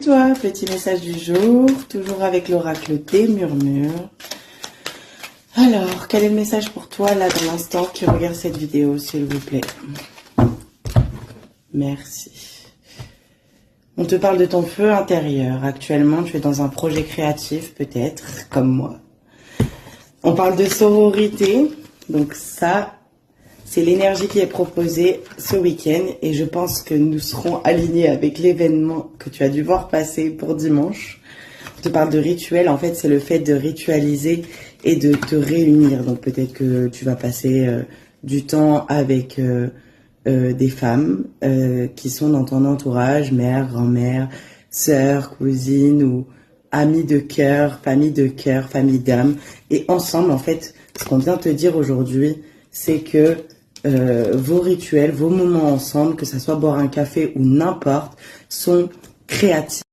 Toi, petit message du jour, toujours avec l'oracle des murmures. Alors, quel est le message pour toi, là, dans l'instant, qui regarde cette vidéo, s'il vous plaît? Merci. On te parle de ton feu intérieur. Actuellement, tu es dans un projet créatif, peut-être, comme moi. On parle de sororité. Donc ça, c'est l'énergie qui est proposée ce week-end. Et je pense que nous serons alignés avec l'événement que tu as dû voir passer pour dimanche. On te parle de rituel. En fait, c'est le fait de ritualiser et de te réunir. Donc peut-être que tu vas passer du temps avec des femmes qui sont dans ton entourage, mère, grand-mère, sœur, cousine ou amis de cœur, famille d'âme. Et ensemble, en fait, ce qu'on vient te dire aujourd'hui, c'est que vos rituels, vos moments ensemble, que ça soit boire un café ou n'importe, sont créatifs.